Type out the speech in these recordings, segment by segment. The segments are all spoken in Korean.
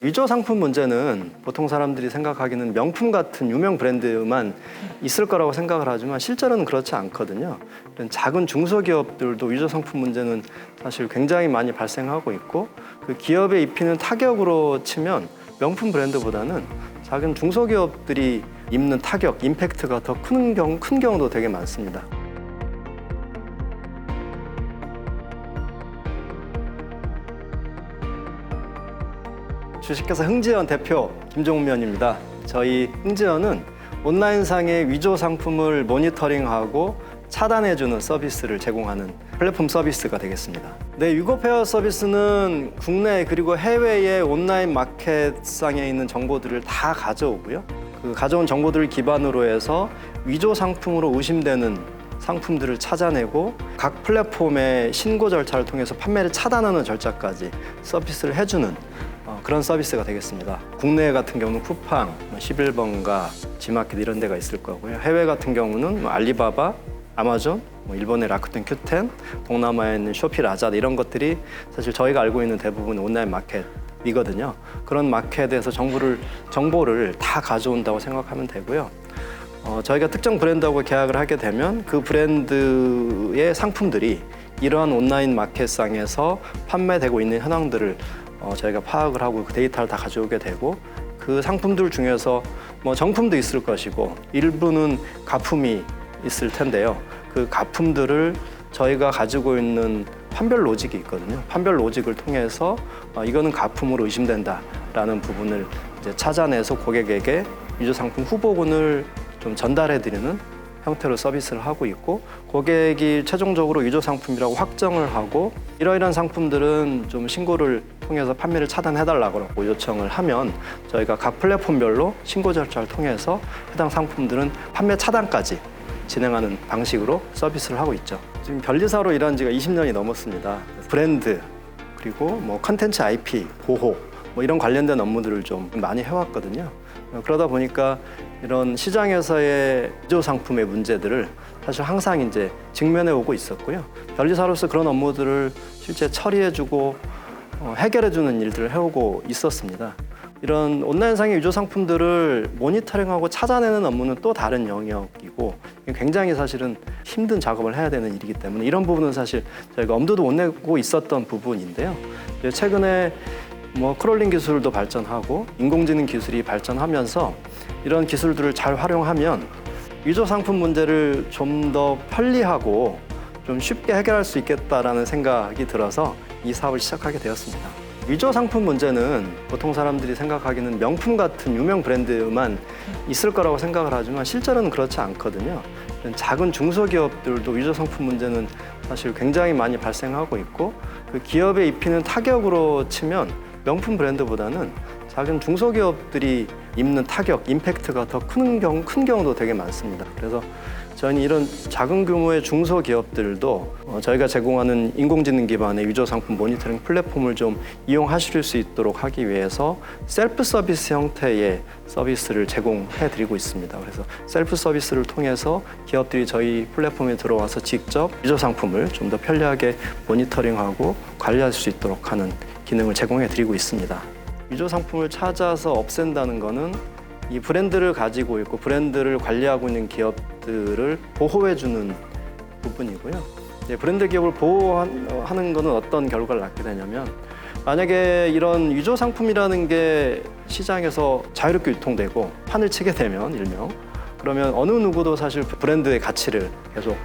위조 상품 문제는 보통 사람들이 생각하기는 명품 같은 유명 브랜드만 있을 거라고 생각을 하지만 실제로는 그렇지 않거든요. 이런 작은 중소기업들도 위조 상품 문제는 사실 굉장히 많이 발생하고 있고 그 기업에 입히는 타격으로 치면 명품 브랜드보다는 작은 중소기업들이 입는 타격, 임팩트가 더 큰 경우도 되게 많습니다. 주식회사 흥지연 대표 김종면입니다. 저희 흥지연은 온라인상의 위조 상품을 모니터링하고 차단해주는 서비스를 제공하는 플랫폼 서비스가 되겠습니다. 네, 위고페어 서비스는 국내 그리고 해외의 온라인 마켓상에 있는 정보들을 다 가져오고요. 그 가져온 정보들을 기반으로 해서 위조 상품으로 의심되는 상품들을 찾아내고 각 플랫폼의 신고 절차를 통해서 판매를 차단하는 절차까지 서비스를 해주는 그런 서비스가 되겠습니다. 국내 같은 경우는 쿠팡, 11번가, 지마켓 이런 데가 있을 거고요. 해외 같은 경우는 알리바바, 아마존, 일본의 라쿠텐 큐텐, 동남아에 있는 쇼피 라자다 이런 것들이 사실 저희가 알고 있는 대부분 온라인 마켓이거든요. 그런 마켓에서 정보를 다 가져온다고 생각하면 되고요. 저희가 특정 브랜드하고 계약을 하게 되면 그 브랜드의 상품들이 이러한 온라인 마켓상에서 판매되고 있는 현황들을 저희가 파악을 하고 그 데이터를 다 가져오게 되고 그 상품들 중에서 정품도 있을 것이고 일부는 가품이 있을 텐데요. 그 가품들을 저희가 가지고 있는 판별 로직이 있거든요. 판별 로직을 통해서 이거는 가품으로 의심된다라는 부분을 이제 찾아내서 고객에게 위조 상품 후보군을 좀 전달해드리는 형태로 서비스를 하고 있고 고객이 최종적으로 위조 상품이라고 확정을 하고 이러이러한 상품들은 좀 신고를 통해서 판매를 차단해달라고 요청을 하면 저희가 각 플랫폼별로 신고 절차를 통해서 해당 상품들은 판매 차단까지 진행하는 방식으로 서비스를 하고 있죠. 지금 변리사로 일한 지가 20년이 넘었습니다. 브랜드 그리고 컨텐츠 IP 보호 이런 관련된 업무들을 좀 많이 해왔거든요. 그러다 보니까 이런 시장에서의 위조 상품의 문제들을 사실 항상 이제 직면해 오고 있었고요. 변리사로서 그런 업무들을 실제 처리해주고 해결해주는 일들을 해오고 있었습니다. 이런 온라인상의 위조 상품들을 모니터링하고 찾아내는 업무는 또 다른 영역이고 굉장히 사실은 힘든 작업을 해야 되는 일이기 때문에 이런 부분은 사실 저희가 엄두도 못 내고 있었던 부분인데요. 최근에 크롤링 기술도 발전하고 인공지능 기술이 발전하면서 이런 기술들을 잘 활용하면 위조 상품 문제를 좀 더 편리하고 좀 쉽게 해결할 수 있겠다라는 생각이 들어서 이 사업을 시작하게 되었습니다. 위조 상품 문제는 보통 사람들이 생각하기는 명품 같은 유명 브랜드만 있을 거라고 생각을 하지만 실제로는 그렇지 않거든요. 작은 중소기업들도 위조 상품 문제는 사실 굉장히 많이 발생하고 있고 그 기업에 입히는 타격으로 치면 명품 브랜드보다는 작은 중소기업들이 입는 타격, 임팩트가 더 큰 경우도 되게 많습니다. 그래서 저희는 이런 작은 규모의 중소기업들도 저희가 제공하는 인공지능 기반의 위조 상품 모니터링 플랫폼을 좀 이용하실 수 있도록 하기 위해서 셀프 서비스 형태의 서비스를 제공해 드리고 있습니다. 그래서 셀프 서비스를 통해서 기업들이 저희 플랫폼에 들어와서 직접 위조 상품을 좀 더 편리하게 모니터링하고 관리할 수 있도록 하는 기능을 제공해 드리고 있습니다. 위조 상품을 찾아서 없앤다는 거는 이 브랜드를 가지고 있고 브랜드를 관리하고 있는 기업들을 보호해주는 부분이고요. 브랜드 기업을 보호하는 거는 어떤 결과를 낳게 되냐면 만약에 이런 위조 상품이라는 게 시장에서 자유롭게 유통되고 판을 치게 되면 일명 그러면 어느 누구도 사실 브랜드의 가치를 계속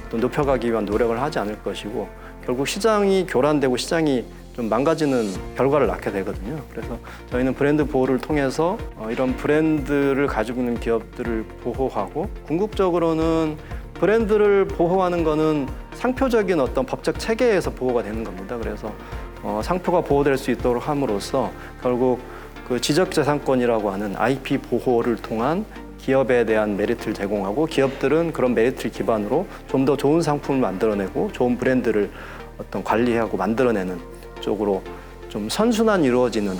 또 높여가기 위한 노력을 하지 않을 것이고 결국 시장이 교란되고 시장이 좀 망가지는 결과를 낳게 되거든요. 그래서 저희는 브랜드 보호를 통해서 이런 브랜드를 가지고 있는 기업들을 보호하고 궁극적으로는 브랜드를 보호하는 거는 상표적인 어떤 법적 체계에서 보호가 되는 겁니다. 그래서 상표가 보호될 수 있도록 함으로써 결국 그 지적재산권이라고 하는 IP 보호를 통한 기업에 대한 메리트를 제공하고 기업들은 그런 메리트를 기반으로 좀 더 좋은 상품을 만들어내고 좋은 브랜드를 어떤 관리하고 만들어내는 쪽으로 좀 선순환이 이루어지는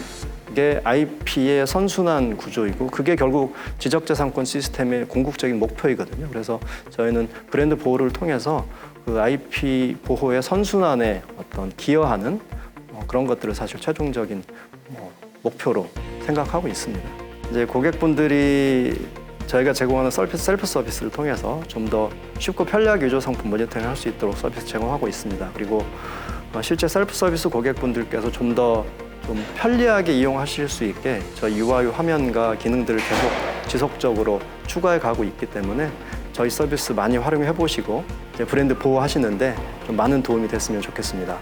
게 IP의 선순환 구조이고 그게 결국 지적재산권 시스템의 궁극적인 목표이거든요. 그래서 저희는 브랜드 보호를 통해서 그 IP 보호의 선순환에 어떤 기여하는 그런 것들을 사실 최종적인 목표로 생각하고 있습니다. 이제 고객분들이 저희가 제공하는 셀프 서비스를 통해서 좀 더 쉽고 편리하게 위조 상품 모니터링 할 수 있도록 서비스 제공하고 있습니다. 그리고 실제 셀프 서비스 고객분들께서 좀 더 편리하게 이용하실 수 있게 저희 UI 화면과 기능들을 계속 지속적으로 추가해 가고 있기 때문에 저희 서비스 많이 활용해 보시고 브랜드 보호하시는데 좀 많은 도움이 됐으면 좋겠습니다.